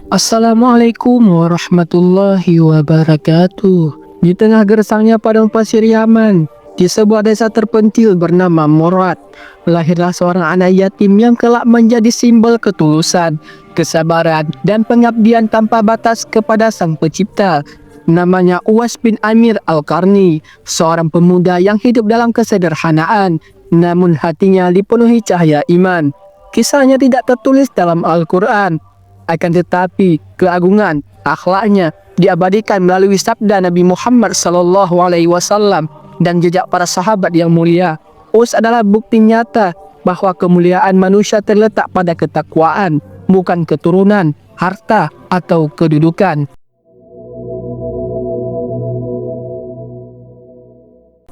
Assalamualaikum warahmatullahi wabarakatuh. Di tengah gersangnya padang pasir Yaman, di sebuah desa terpencil bernama Murad, lahirlah seorang anak yatim yang kelak menjadi simbol ketulusan, kesabaran, dan pengabdian tanpa batas kepada Sang Pencipta. Namanya Uwais bin Amir Al-Qarni, seorang pemuda yang hidup dalam kesederhanaan, namun hatinya dipenuhi cahaya iman. Kisahnya tidak tertulis dalam Al-Quran, akan tetapi keagungan akhlaknya diabadikan melalui sabda Nabi Muhammad SAW dan jejak para sahabat yang mulia. Uwais adalah bukti nyata bahwa kemuliaan manusia terletak pada ketakwaan, bukan keturunan, harta, atau kedudukan.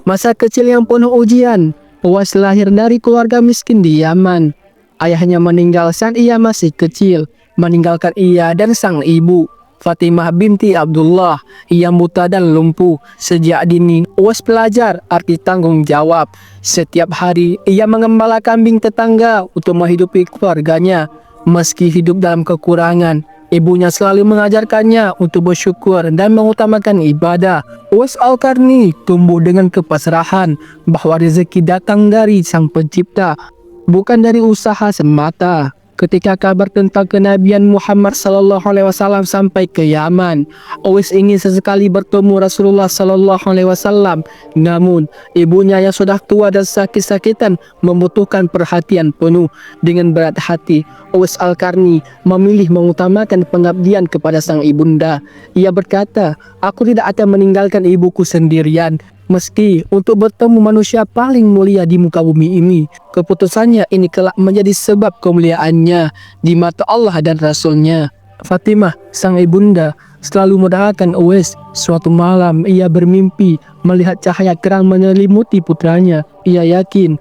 Masa kecil yang penuh ujian. Uwais lahir dari keluarga miskin di Yaman. Ayahnya meninggal saat ia masih kecil, meninggalkan ia dan sang ibu, Fatimah binti Abdullah, yang buta dan lumpuh. Sejak dini, Uwais belajar arti tanggung jawab. Setiap hari, ia mengembala kambing tetangga untuk menghidupi keluarganya. Meski hidup dalam kekurangan, ibunya selalu mengajarkannya untuk bersyukur dan mengutamakan ibadah. Uwais Al-Qarni tumbuh dengan kepasrahan bahwa rezeki datang dari Sang Pencipta, bukan dari usaha semata. Ketika kabar tentang kenabian Muhammad SAW sampai ke Yaman, Uwais ingin sesekali bertemu Rasulullah SAW. Namun, ibunya yang sudah tua dan sakit-sakitan membutuhkan perhatian penuh. Dengan berat hati, Uwais Al-Qarni memilih mengutamakan pengabdian kepada sang ibunda. Ia berkata, "Aku tidak akan meninggalkan ibuku sendirian, meski untuk bertemu manusia paling mulia di muka bumi ini." Keputusannya ini kelak menjadi sebab kemuliaannya di mata Allah dan Rasul-Nya. Fatimah, sang ibunda, selalu mendoakan Uwais. Suatu malam ia bermimpi melihat cahaya terang menyelimuti putranya. Ia yakin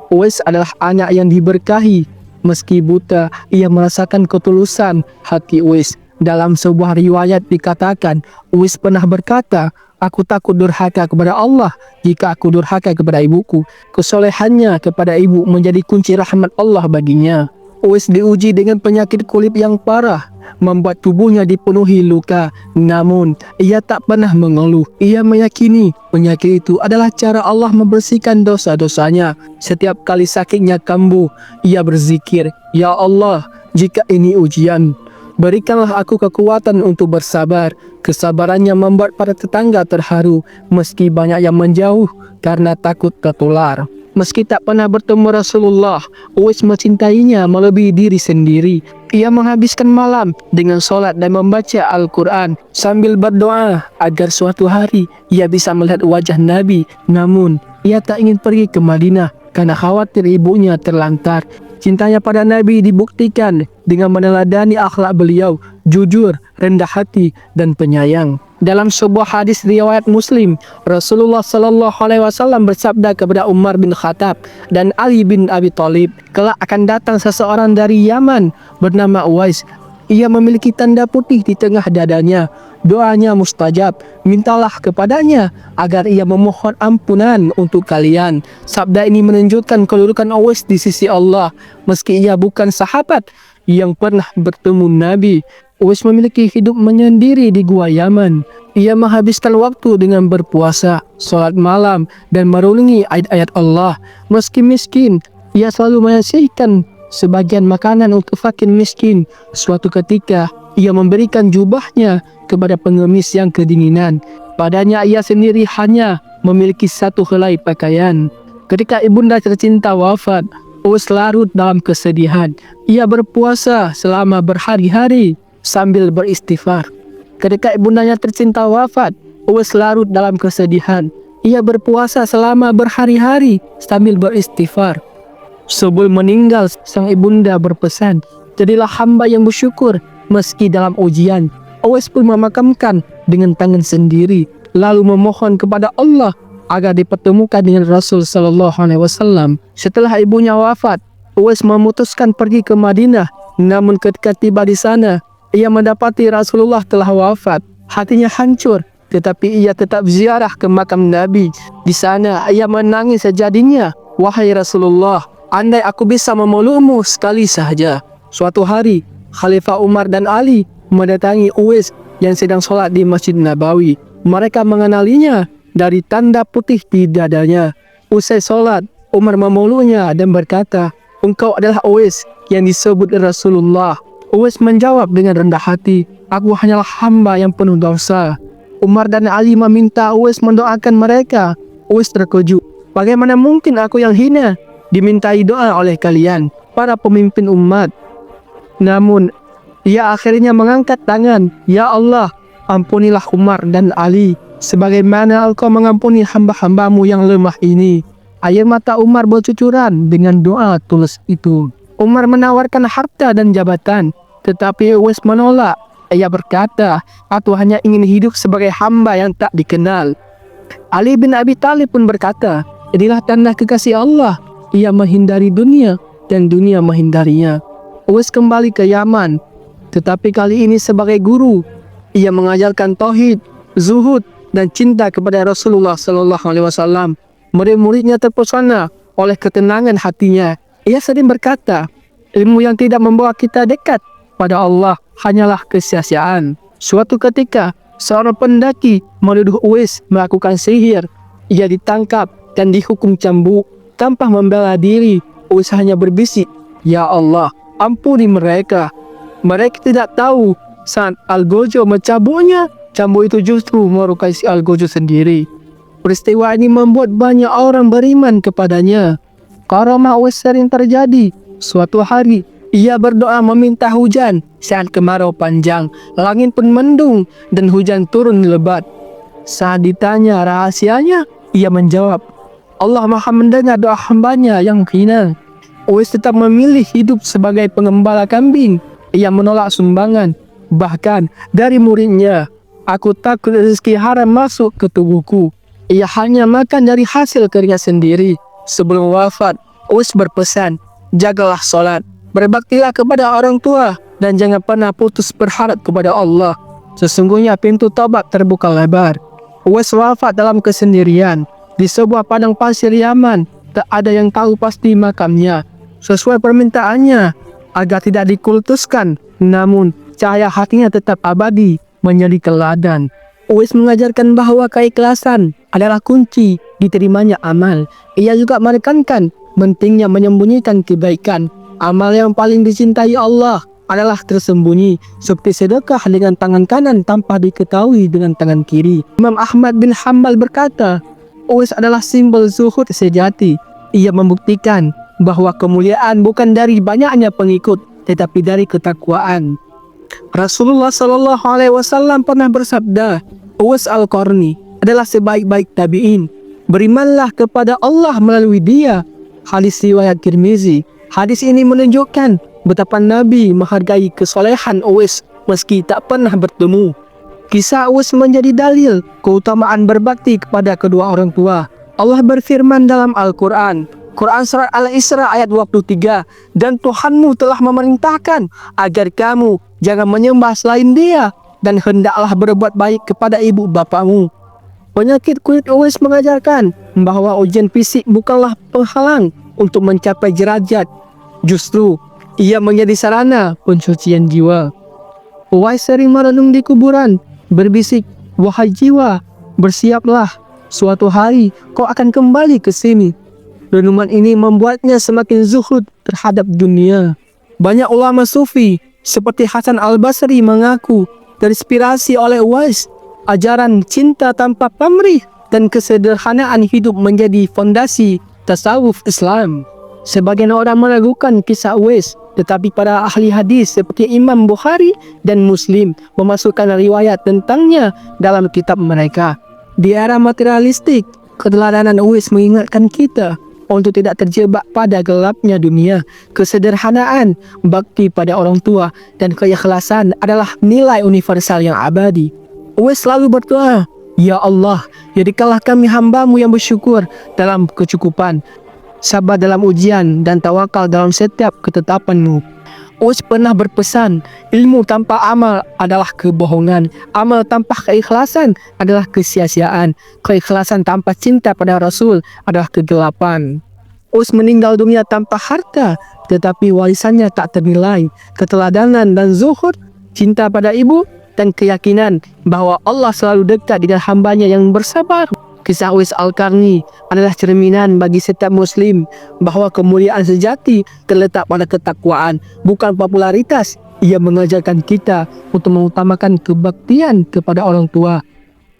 Uwais adalah anak yang diberkahi. Meski buta, ia merasakan ketulusan hati Uwais. Dalam sebuah riwayat dikatakan, Uwais pernah berkata, "Aku takut durhaka kepada Allah jika aku durhaka kepada ibuku." Kesolehannya kepada ibu menjadi kunci rahmat Allah baginya. Uwais diuji dengan penyakit kulit yang parah, membuat tubuhnya dipenuhi luka. Namun, ia tak pernah mengeluh. Ia meyakini penyakit itu adalah cara Allah membersihkan dosa-dosanya. Setiap kali sakitnya kambuh, ia berzikir, "Ya Allah, jika ini ujian, berikanlah aku kekuatan untuk bersabar." Kesabarannya membuat para tetangga terharu, meski banyak yang menjauh karena takut tertular. Meski tak pernah bertemu Rasulullah, Uwais mencintainya melebihi diri sendiri. Ia menghabiskan malam dengan sholat dan membaca Al-Quran sambil berdoa agar suatu hari ia bisa melihat wajah Nabi. Namun, ia tak ingin pergi ke Madinah karena khawatir ibunya terlantar. Cintanya pada Nabi dibuktikan dengan meneladani akhlak beliau, jujur, rendah hati, dan penyayang. Dalam sebuah hadis riwayat Muslim, Rasulullah SAW bersabda kepada Umar bin Khattab dan Ali bin Abi Thalib, "Kelak akan datang seseorang dari Yaman bernama Uwais. Ia memiliki tanda putih di tengah dadanya. Doanya mustajab. Mintalah kepadanya agar ia memohon ampunan untuk kalian." Sabda ini menunjukkan kedudukan Uwais di sisi Allah. Meski ia bukan sahabat yang pernah bertemu Nabi, Uwais memiliki hidup menyendiri di Gua Yaman. Ia menghabiskan waktu dengan berpuasa, sholat malam, dan merenungi ayat-ayat Allah. Meski miskin, ia selalu menyisihkan sebagian makanan untuk fakir miskin. Suatu ketika, ia memberikan jubahnya kepada pengemis yang kedinginan. Padanya ia sendiri hanya memiliki satu helai pakaian. Ketika ibunda tercinta wafat, Uwais larut dalam kesedihan. Ia berpuasa selama berhari-hari sambil beristighfar. Ketika ibundanya tercinta wafat, Uwais larut dalam kesedihan. Ia berpuasa selama berhari-hari sambil beristighfar. Sebelum meninggal, sang ibunda berpesan, "Jadilah hamba yang bersyukur meski dalam ujian." Uwais pun memakamkan dengan tangan sendiri, lalu memohon kepada Allah agar dipertemukan dengan Rasul SAW. Setelah ibunya wafat, Uwais memutuskan pergi ke Madinah. Namun ketika tiba di sana, ia mendapati Rasulullah telah wafat. Hatinya hancur, tetapi ia tetap ziarah ke makam Nabi. Di sana ia menangis sejadinya, "Wahai Rasulullah, andai aku bisa memelukmu sekali saja." Suatu hari, Khalifah Umar dan Ali mendatangi Uwais yang sedang sholat di Masjid Nabawi. Mereka mengenalinya dari tanda putih di dadanya. Usai sholat, Umar memeluknya dan berkata, "Engkau adalah Uwais yang disebut Rasulullah." Uwais menjawab dengan rendah hati, "Aku hanyalah hamba yang penuh dosa." Umar dan Ali meminta Uwais mendoakan mereka. Uwais terkejut, "Bagaimana mungkin aku yang hina dimintai doa oleh kalian, para pemimpin umat?" Namun, ia akhirnya mengangkat tangan, "Ya Allah, ampunilah Umar dan Ali, sebagaimana Engkau mengampuni hamba-hambamu yang lemah ini." Air mata Umar bercucuran dengan doa tulus itu. Umar menawarkan harta dan jabatan, tetapi Uwais menolak. Ia berkata, "Aku hanya ingin hidup sebagai hamba yang tak dikenal." Ali bin Abi Thalib pun berkata, "Inilah tanda kekasih Allah. Ia menghindari dunia dan dunia menghindarinya." Uwais kembali ke Yaman, tetapi kali ini sebagai guru. Ia mengajarkan tauhid, zuhud, dan cinta kepada Rasulullah SAW. Murid-muridnya terpesona oleh ketenangan hatinya. Ia sering berkata, "Ilmu yang tidak membawa kita dekat pada Allah hanyalah kesia-siaan." Suatu ketika, seorang pendaki menuduh Uwais melakukan sihir. Ia ditangkap dan dihukum cambuk. Tanpa membela diri, Uwais hanya berbisik, "Ya Allah, ampuni mereka." Mereka tidak tahu saat Algojo mencambuknya, cambuk itu justru melukai si Algojo sendiri. Peristiwa ini membuat banyak orang beriman kepadanya. Karamah Uwais sering terjadi. Suatu hari, ia berdoa meminta hujan saat kemarau panjang. Langit pun mendung dan hujan turun lebat. Saat ditanya rahasianya, ia menjawab, "Allah Maha mendengar doa hambanya yang hina." Uwais tetap memilih hidup sebagai pengembala kambing. Ia menolak sumbangan, bahkan dari muridnya. "Aku takut rezeki haram masuk ke tubuhku." Ia hanya makan dari hasil kerja sendiri. Sebelum wafat, Uwais berpesan, "Jagalah sholat, berbaktilah kepada orang tua, dan jangan pernah putus berharap kepada Allah. Sesungguhnya pintu taubat terbuka lebar." Uwais wafat dalam kesendirian di sebuah padang pasir Yaman. Tak ada yang tahu pasti makamnya. Sesuai permintaannya agar tidak dikultuskan, namun cahaya hatinya tetap abadi menjadi teladan. Uwais mengajarkan bahwa keikhlasan adalah kunci diterimanya amal. Ia juga menekankan pentingnya menyembunyikan kebaikan. Amal yang paling dicintai Allah adalah tersembunyi, seperti sedekah dengan tangan kanan tanpa diketahui dengan tangan kiri. Imam Ahmad bin Hanbal berkata, Uwais adalah simbol zuhud sejati. Ia membuktikan bahwa kemuliaan bukan dari banyaknya pengikut, tetapi dari ketakwaan. Rasulullah SAW pernah bersabda, Uwais Al-Qarni adalah sebaik-baik tabi'in. Berimanlah kepada Allah melalui dia. Hadis riwayat Tirmizi. Hadis ini menunjukkan betapa Nabi menghargai kesolehan Uwais meski tak pernah bertemu. Kisah Uwais menjadi dalil keutamaan berbakti kepada kedua orang tua. Allah berfirman dalam Al-Quran, Quran Surat Al-Isra ayat 23, "Dan Tuhanmu telah memerintahkan agar kamu jangan menyembah selain dia, dan hendaklah berbuat baik kepada ibu bapamu." Penyakit kulit Uwais mengajarkan bahwa ujian fisik bukanlah penghalang untuk mencapai derajat. Justru, ia menjadi sarana pensucian jiwa. Uwais sering merenung di kuburan, berbisik, "Wahai jiwa, bersiaplah, suatu hari kau akan kembali ke sini." Renungan ini membuatnya semakin zuhud terhadap dunia. Banyak ulama sufi seperti Hasan Al-Basri mengaku terinspirasi oleh Uwais. Ajaran cinta tanpa pamrih dan kesederhanaan hidup menjadi fondasi tasawuf Islam. Sebagian orang meragukan kisah Uwais, tetapi para ahli hadis seperti Imam Bukhari dan Muslim memasukkan riwayat tentangnya dalam kitab mereka. Di era materialistik, keteladanan Uwais mengingatkan kita untuk tidak terjebak pada gelapnya dunia. Kesederhanaan, bakti pada orang tua, dan keikhlasan adalah nilai universal yang abadi. Uwais selalu berdoa, "Ya Allah, jadikanlah kami hamba-Mu yang bersyukur dalam kecukupan, sabar dalam ujian, dan tawakal dalam setiap ketetapan-Mu." Uwais pernah berpesan, ilmu tanpa amal adalah kebohongan, amal tanpa keikhlasan adalah kesia-siaan, keikhlasan tanpa cinta pada Rasul adalah kegelapan. Uwais meninggal dunia tanpa harta, tetapi warisannya tak ternilai. Keteladanan dan zuhud cinta pada ibu, dan keyakinan bahwa Allah selalu dekat dengan hambanya yang bersabar. Kisah Uwais Al-Qarni adalah cerminan bagi setiap Muslim bahwa kemuliaan sejati terletak pada ketakwaan, bukan popularitas. Ia mengajarkan kita untuk mengutamakan kebaktian kepada orang tua,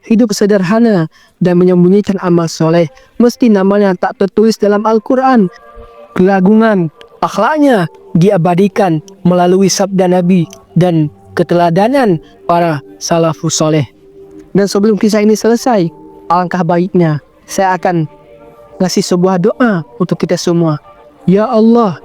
hidup sederhana, dan menyembunyikan amal soleh meski namanya tak tertulis dalam Al-Quran. Kelagungan akhlaknya diabadikan melalui sabda Nabi dan keteladanan para salafus soleh. Dan sebelum kisah ini selesai, alangkah baiknya saya akan ngasih sebuah doa untuk kita semua. Ya Allah,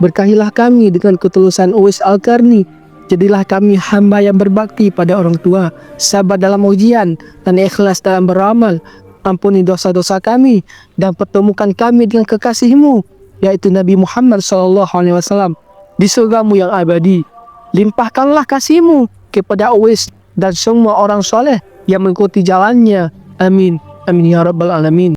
berkahilah kami dengan ketulusan Uwais Al-Qarni. Jadilah kami hamba yang berbakti pada orang tua, sabar dalam ujian, dan ikhlas dalam beramal. Ampuni dosa-dosa kami dan pertemukan kami dengan kekasih-Mu, yaitu Nabi Muhammad SAW, di surgamu yang abadi. Limpahkanlah kasih-Mu kepada Uwais dan semua orang soleh yang mengikuti jalannya. Amin. Amin ya rabbal alamin.